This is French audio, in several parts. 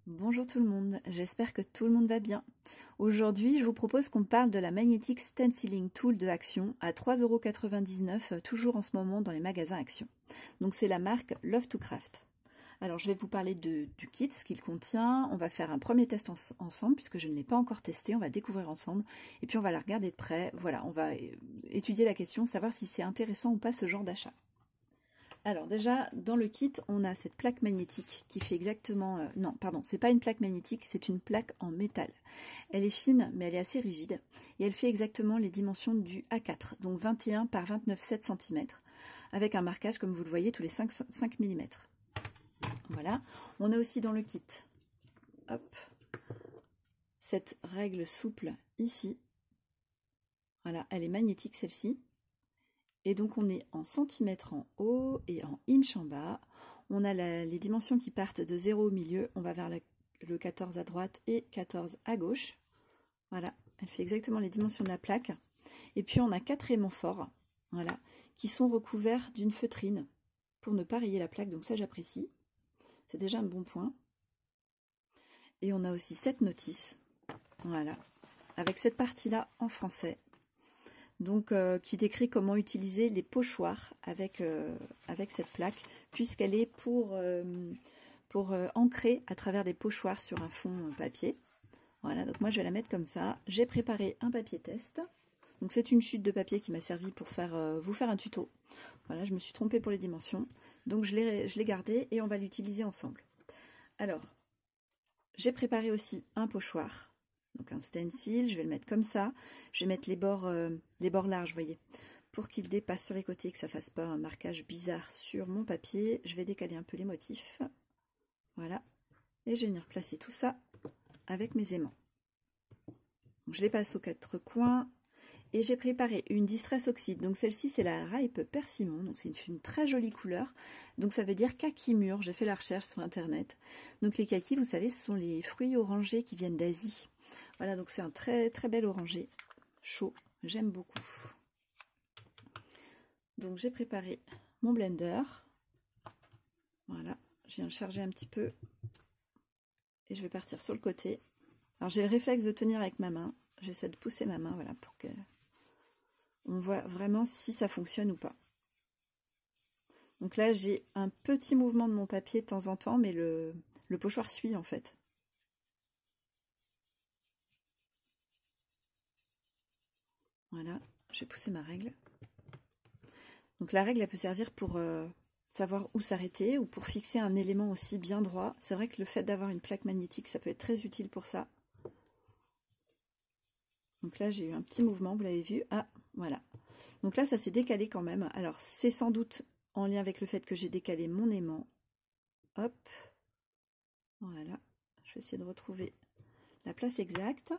Bonjour tout le monde, j'espère que tout le monde va bien. Aujourd'hui, je vous propose qu'on parle de la Magnetic Stenciling Tool de Action à 3,99 €, toujours en ce moment dans les magasins Action. Donc c'est la marque Love to Craft. Alors je vais vous parler du kit, ce qu'il contient. On va faire un premier test ensemble puisque je ne l'ai pas encore testé, on va découvrir ensemble et puis on va la regarder de près. Voilà, on va étudier la question, savoir si c'est intéressant ou pas ce genre d'achat. Alors déjà, dans le kit, on a cette plaque magnétique qui fait exactement... non, pardon, c'est pas une plaque magnétique, c'est une plaque en métal. Elle est fine, mais elle est assez rigide. Et elle fait exactement les dimensions du A4, donc 21 par 29,7 cm, avec un marquage, comme vous le voyez, tous les 5 mm. Voilà. On a aussi dans le kit, hop, cette règle souple ici. Voilà, elle est magnétique celle-ci. Et donc on est en centimètres en haut et en inch en bas. On a les dimensions qui partent de 0 au milieu. On va vers le 14 à droite et 14 à gauche. Voilà, elle fait exactement les dimensions de la plaque. Et puis on a 4 aimants forts, voilà, qui sont recouverts d'une feutrine pour ne pas rayer la plaque. Donc ça j'apprécie. C'est déjà un bon point. Et on a aussi 7 notices, voilà, avec cette partie-là en français. Donc qui décrit comment utiliser les pochoirs avec cette plaque, puisqu'elle est pour ancrer à travers des pochoirs sur un fond papier. Voilà, donc moi je vais la mettre comme ça. J'ai préparé un papier test. Donc c'est une chute de papier qui m'a servi pour vous faire un tuto. Voilà, je me suis trompée pour les dimensions. Donc je l'ai gardé et on va l'utiliser ensemble. Alors, j'ai préparé aussi un pochoir. Donc un stencil, je vais le mettre comme ça. Je vais mettre les bords larges, vous voyez, pour qu'il dépasse sur les côtés, que ça ne fasse pas un marquage bizarre sur mon papier. Je vais décaler un peu les motifs. Voilà. Et je vais venir placer tout ça avec mes aimants. Donc, je les passe aux 4 coins. Et j'ai préparé une Distress Oxide. Donc celle-ci, c'est la Ripe Persimmon. Donc c'est une très jolie couleur. Donc ça veut dire kaki mûr. J'ai fait la recherche sur Internet. Donc les kakis, vous savez, ce sont les fruits orangés qui viennent d'Asie. Voilà, donc c'est un très très bel orangé chaud, j'aime beaucoup. Donc j'ai préparé mon blender. Voilà, je viens le charger un petit peu. Et je vais partir sur le côté. Alors j'ai le réflexe de tenir avec ma main. J'essaie de pousser ma main, voilà, pour que on voit vraiment si ça fonctionne ou pas. Donc là j'ai un petit mouvement de mon papier de temps en temps, mais le pochoir suit en fait. Voilà, je vais pousser ma règle. Donc la règle, elle peut servir pour savoir où s'arrêter ou pour fixer un élément aussi bien droit. C'est vrai que le fait d'avoir une plaque magnétique, ça peut être très utile pour ça. Donc là, j'ai eu un petit mouvement, vous l'avez vu. Ah, voilà. Donc là, ça s'est décalé quand même. Alors, c'est sans doute en lien avec le fait que j'ai décalé mon aimant. Hop. Voilà. Je vais essayer de retrouver la place exacte.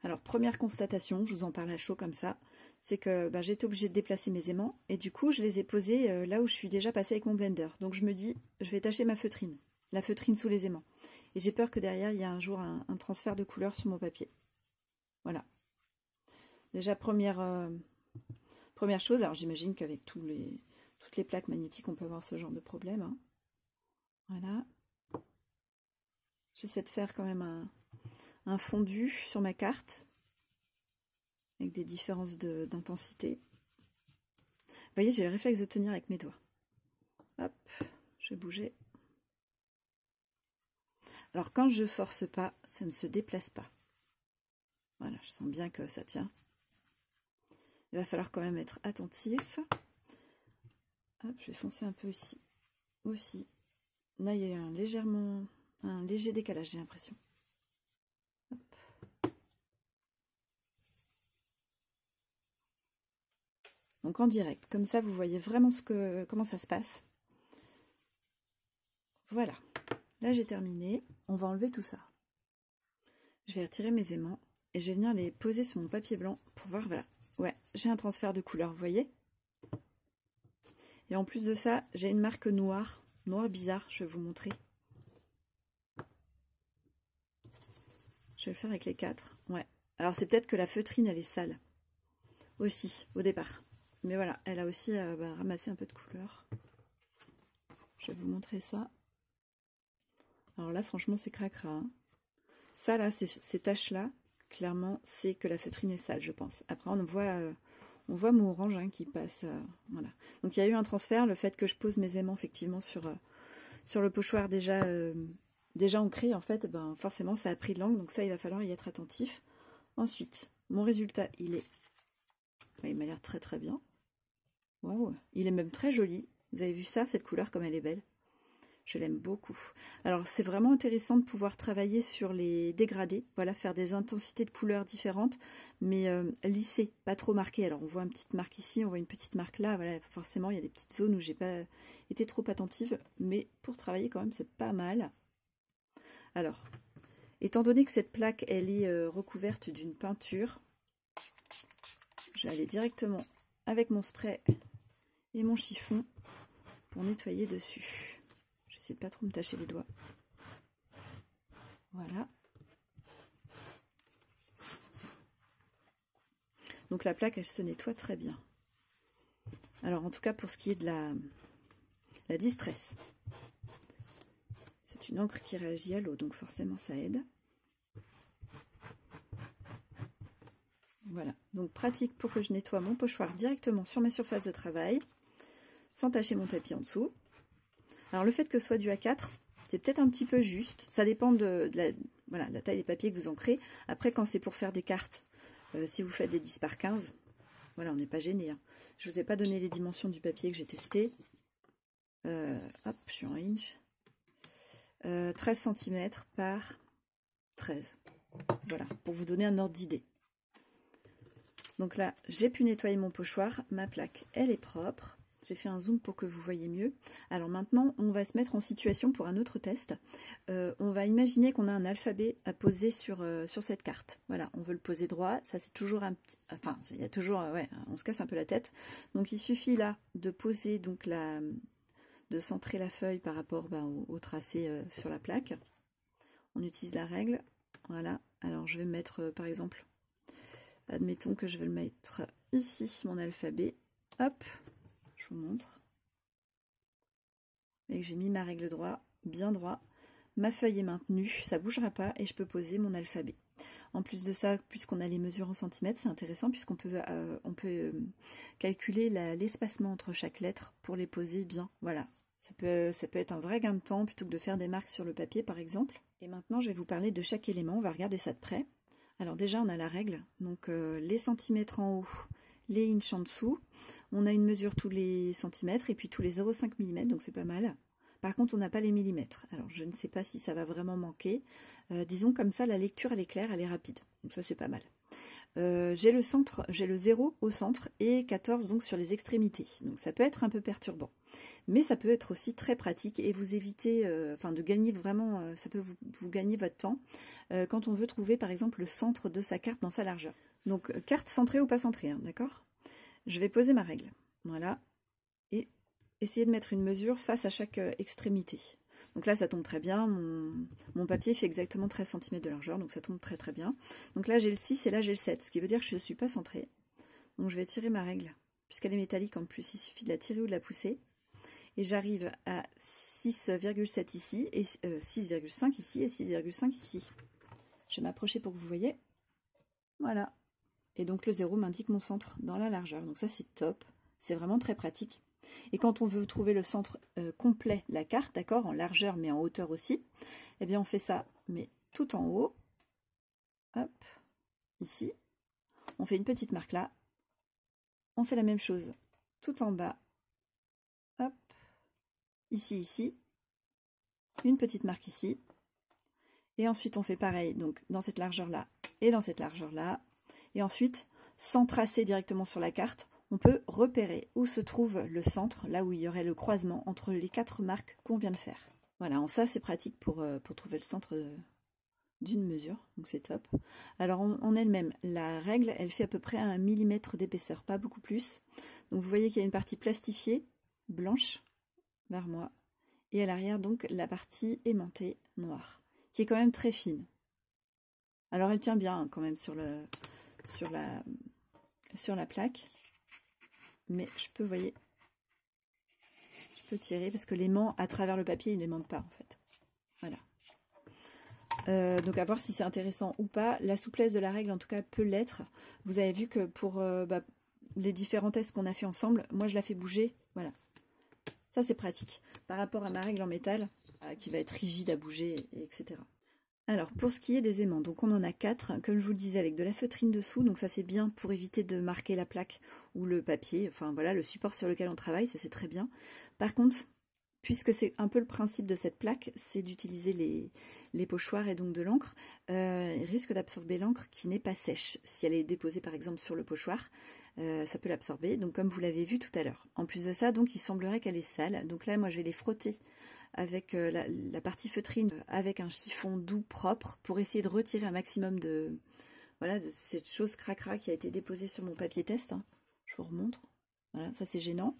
Alors, première constatation, je vous en parle à chaud comme ça, c'est que j'étais obligée de déplacer mes aimants et du coup, je les ai posés là où je suis déjà passée avec mon blender. Donc, je me dis, je vais tâcher ma feutrine, la feutrine sous les aimants. Et j'ai peur que derrière, il y ait un jour un transfert de couleur sur mon papier. Voilà. Déjà, première chose, alors j'imagine qu'avec toutes les plaques magnétiques, on peut avoir ce genre de problème. Hein. Voilà. J'essaie de faire quand même un fondu sur ma carte avec des différences d'intensité. Vous voyez, j'ai le réflexe de tenir avec mes doigts. Hop, je vais bouger. Alors quand je force pas, ça ne se déplace pas. Voilà, je sens bien que ça tient. Il va falloir quand même être attentif. Hop, je vais foncer un peu ici aussi. Là, il y a un léger décalage, j'ai l'impression. Donc en direct, comme ça, vous voyez vraiment comment ça se passe. Voilà, là j'ai terminé. On va enlever tout ça. Je vais retirer mes aimants et je vais venir les poser sur mon papier blanc pour voir, voilà. Ouais, j'ai un transfert de couleur, vous voyez. Et en plus de ça, j'ai une marque noire bizarre, je vais vous montrer. Je vais le faire avec les 4. Ouais. Alors c'est peut-être que la feutrine, elle est sale. Aussi, au départ. Mais voilà, elle a aussi ramassé un peu de couleur. Je vais vous montrer ça. Alors là, franchement, c'est cracra. Hein. Ça, là, ces taches-là, clairement, c'est que la feutrine est sale, je pense. Après, on voit mon orange hein, qui passe. Voilà. Donc, il y a eu un transfert. Le fait que je pose mes aimants, effectivement, sur le pochoir déjà ancré, en fait, ben, forcément, ça a pris de l'angle. Donc, ça, il va falloir y être attentif. Ensuite, mon résultat, il m'a l'air très, très bien. Waouh, il est même très joli. Vous avez vu ça, cette couleur, comme elle est belle. Je l'aime beaucoup. Alors, c'est vraiment intéressant de pouvoir travailler sur les dégradés. Voilà, faire des intensités de couleurs différentes, mais lissées, pas trop marquées. Alors, on voit une petite marque ici, on voit une petite marque là. Voilà, forcément, il y a des petites zones où j'ai pas été trop attentive, mais pour travailler, quand même, c'est pas mal. Alors, étant donné que cette plaque, elle est recouverte d'une peinture, je vais aller directement avec mon spray et mon chiffon pour nettoyer dessus. J'essaie de pas trop me tacher les doigts. Voilà. Donc la plaque, elle se nettoie très bien. Alors en tout cas pour ce qui est de la Distress. C'est une encre qui réagit à l'eau, donc forcément ça aide. Voilà, donc pratique pour que je nettoie mon pochoir directement sur ma surface de travail, sans tacher mon tapis en dessous. Alors le fait que ce soit du A4, c'est peut-être un petit peu juste. Ça dépend de la taille des papiers que vous ancrez. Après, quand c'est pour faire des cartes, si vous faites des 10 par 15, voilà, on n'est pas gêné. Hein. Je ne vous ai pas donné les dimensions du papier que j'ai testé. Hop, je suis en inch. 13 cm par 13. Voilà, pour vous donner un ordre d'idée. Donc là, j'ai pu nettoyer mon pochoir. Ma plaque, elle est propre. J'ai fait un zoom pour que vous voyez mieux. Alors maintenant, on va se mettre en situation pour un autre test. On va imaginer qu'on a un alphabet à poser sur cette carte. Voilà, on veut le poser droit. Ça, c'est toujours un petit... Enfin, il y a toujours... ouais, on se casse un peu la tête. Donc, il suffit là de poser, donc de centrer la feuille par rapport au tracé sur la plaque. On utilise la règle. Voilà. Alors, je vais mettre, par exemple... Admettons que je vais le mettre ici, mon alphabet. Hop, je vous montre. Et que j'ai mis ma règle droit, bien droit. Ma feuille est maintenue, ça ne bougera pas et je peux poser mon alphabet. En plus de ça, puisqu'on a les mesures en centimètres, c'est intéressant puisqu'on peut, calculer l'espacement entre chaque lettre pour les poser bien. Voilà, ça peut être un vrai gain de temps plutôt que de faire des marques sur le papier par exemple. Et maintenant, je vais vous parler de chaque élément, on va regarder ça de près. Alors déjà, on a la règle, donc les centimètres en haut, les inches en dessous. On a une mesure tous les centimètres et puis tous les 0,5 mm, donc c'est pas mal. Par contre, on n'a pas les millimètres. Alors, je ne sais pas si ça va vraiment manquer. Disons comme ça, la lecture, elle est claire, elle est rapide. Donc ça, c'est pas mal. J'ai le centre, j'ai le 0 au centre et 14 donc sur les extrémités. Donc ça peut être un peu perturbant. Mais ça peut être aussi très pratique et vous éviter, de gagner vraiment, ça peut vous gagner votre temps quand on veut trouver par exemple le centre de sa carte dans sa largeur. Donc carte centrée ou pas centrée, hein, d'accord? Je vais poser ma règle, voilà, et essayer de mettre une mesure face à chaque extrémité. Donc là ça tombe très bien, mon papier fait exactement 13 cm de largeur, donc ça tombe très très bien. Donc là j'ai le 6 et là j'ai le 7, ce qui veut dire que je ne suis pas centrée. Donc je vais tirer ma règle, puisqu'elle est métallique en plus, il suffit de la tirer ou de la pousser. Et j'arrive à 6,7 ici, et 6,5 ici, et 6,5 ici. Je vais m'approcher pour que vous voyez. Voilà. Et donc le 0 m'indique mon centre dans la largeur. Donc ça c'est top, c'est vraiment très pratique. Et quand on veut trouver le centre complet, la carte, d'accord, en largeur mais en hauteur aussi, eh bien on fait ça, mais tout en haut. Hop, ici. On fait une petite marque là. On fait la même chose tout en bas. Hop. Ici, une petite marque ici, et ensuite on fait pareil, donc dans cette largeur-là et dans cette largeur-là, et ensuite, sans tracer directement sur la carte, on peut repérer où se trouve le centre, là où il y aurait le croisement entre les 4 marques qu'on vient de faire. Voilà, en ça c'est pratique pour trouver le centre d'une mesure, donc c'est top. Alors en elle-même, la règle, elle fait à peu près 1 mm d'épaisseur, pas beaucoup plus. Donc vous voyez qu'il y a une partie plastifiée, blanche, vers moi, et à l'arrière donc la partie aimantée noire, qui est quand même très fine. Alors elle tient bien quand même sur la plaque, mais je peux, vous voyez, je peux tirer parce que l'aimant à travers le papier il n'aimante pas en fait. Voilà. Donc à voir si c'est intéressant ou pas. La souplesse de la règle en tout cas peut l'être. Vous avez vu que pour les différents tests qu'on a fait ensemble, moi je la fais bouger, voilà. Ça c'est pratique par rapport à ma règle en métal qui va être rigide à bouger, etc. Alors pour ce qui est des aimants, donc on en a 4, comme je vous le disais, avec de la feutrine dessous, donc ça c'est bien pour éviter de marquer la plaque ou le papier, enfin voilà, le support sur lequel on travaille, ça c'est très bien. Par contre, puisque c'est un peu le principe de cette plaque, c'est d'utiliser les pochoirs et donc de l'encre, il risque d'absorber l'encre qui n'est pas sèche. Si elle est déposée par exemple sur le pochoir, ça peut l'absorber, donc comme vous l'avez vu tout à l'heure. En plus de ça, donc il semblerait qu'elle est sale, donc là moi je vais les frotter avec la partie feutrine, avec un chiffon doux propre, pour essayer de retirer un maximum de, voilà, de cette chose cracra qui a été déposée sur mon papier test. Hein. Je vous remontre. Voilà, ça c'est gênant.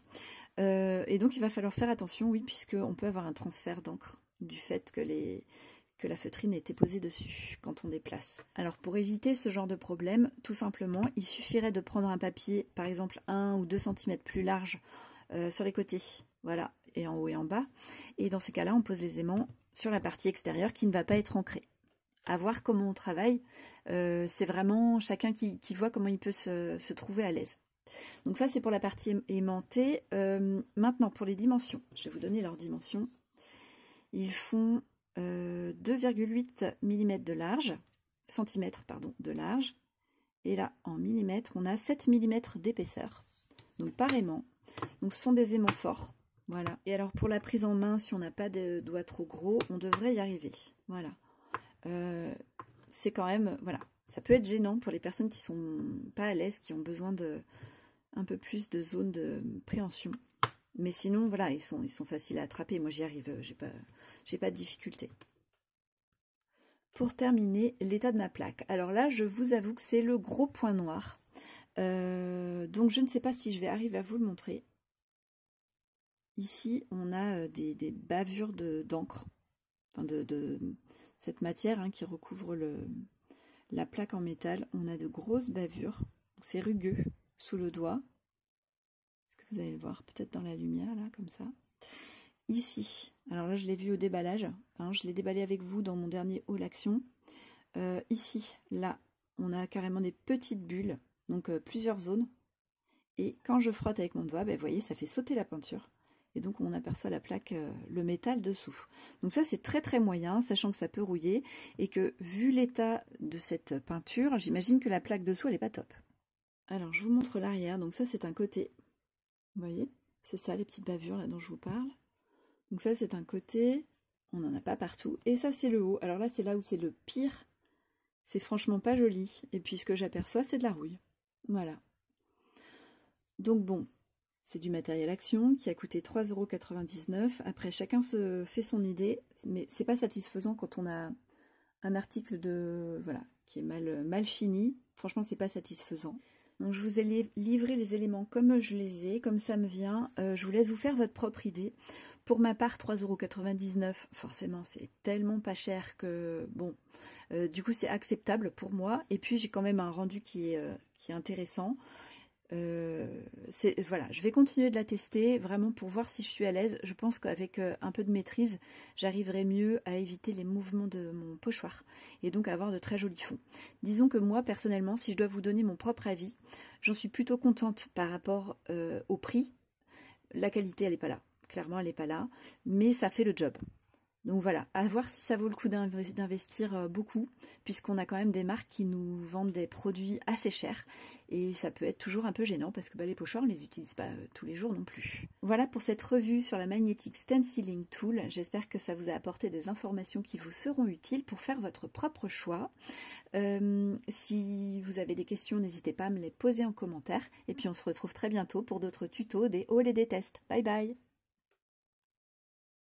Et donc il va falloir faire attention, oui, puisqu'on peut avoir un transfert d'encre du fait que la feutrine a été posée dessus quand on déplace. Alors pour éviter ce genre de problème, tout simplement, il suffirait de prendre un papier, par exemple 1 ou 2 cm plus large sur les côtés, voilà, et en haut et en bas. Et dans ces cas-là, on pose les aimants sur la partie extérieure qui ne va pas être ancrée. À voir comment on travaille, c'est vraiment chacun qui voit comment il peut se trouver à l'aise. Donc ça c'est pour la partie aimantée. Maintenant pour les dimensions, je vais vous donner leurs dimensions. Ils font 2,8 mm de large, centimètres pardon, de large. Et là en millimètres, on a 7 mm d'épaisseur. Donc par aimant. Donc ce sont des aimants forts. Voilà. Et alors pour la prise en main, si on n'a pas de doigts trop gros, on devrait y arriver. Voilà. C'est quand même, voilà, ça peut être gênant pour les personnes qui sont pas à l'aise, qui ont besoin de un peu plus de zone de préhension. Mais sinon, voilà, ils sont faciles à attraper. Moi, j'y arrive, j'ai pas de difficulté. Pour terminer, l'état de ma plaque. Alors là, je vous avoue que c'est le gros point noir. Donc, je ne sais pas si je vais arriver à vous le montrer. Ici, on a des bavures d'encre, enfin de cette matière hein, qui recouvre la plaque en métal. On a de grosses bavures. C'est rugueux sous le doigt. Est-ce que vous allez le voir peut-être dans la lumière, là, comme ça. Ici, alors là, je l'ai vu au déballage. Hein, je l'ai déballé avec vous dans mon dernier haul action. Ici, là, on a carrément des petites bulles, donc plusieurs zones. Et quand je frotte avec mon doigt, ben, vous voyez, ça fait sauter la peinture. Et donc, on aperçoit la plaque, le métal dessous. Donc ça, c'est très très moyen, sachant que ça peut rouiller. Et que, vu l'état de cette peinture, j'imagine que la plaque dessous, elle n'est pas top. Alors, je vous montre l'arrière. Donc ça, c'est un côté. Vous voyez, c'est ça, les petites bavures là dont je vous parle. Donc ça, c'est un côté. On n'en a pas partout. Et ça, c'est le haut. Alors là, c'est là où c'est le pire. C'est franchement pas joli. Et puis, ce que j'aperçois, c'est de la rouille. Voilà. Donc bon, c'est du matériel Action qui a coûté 3,99 €. Après, chacun se fait son idée, mais c'est pas satisfaisant quand on a un article voilà, qui est mal fini. Franchement, c'est pas satisfaisant. Donc, je vous ai livré les éléments comme je les ai, comme ça me vient. Je vous laisse vous faire votre propre idée. Pour ma part, 3,99 €, forcément, c'est tellement pas cher que, bon, du coup, c'est acceptable pour moi. Et puis, j'ai quand même un rendu qui est intéressant. Voilà, je vais continuer de la tester vraiment pour voir si je suis à l'aise. Je pense qu'avec un peu de maîtrise, j'arriverai mieux à éviter les mouvements de mon pochoir et donc à avoir de très jolis fonds. Disons que moi, personnellement, si je dois vous donner mon propre avis, j'en suis plutôt contente par rapport au prix. La qualité, elle n'est pas là. Clairement, elle n'est pas là, mais ça fait le job. Donc voilà, à voir si ça vaut le coup d'investir beaucoup, puisqu'on a quand même des marques qui nous vendent des produits assez chers, et ça peut être toujours un peu gênant, parce que les pochoirs, on ne les utilise pas tous les jours non plus. Voilà pour cette revue sur la Magnetic Stenciling Tool. J'espère que ça vous a apporté des informations qui vous seront utiles pour faire votre propre choix. Si vous avez des questions, n'hésitez pas à me les poser en commentaire, et puis on se retrouve très bientôt pour d'autres tutos, des hauls et des tests. Bye bye!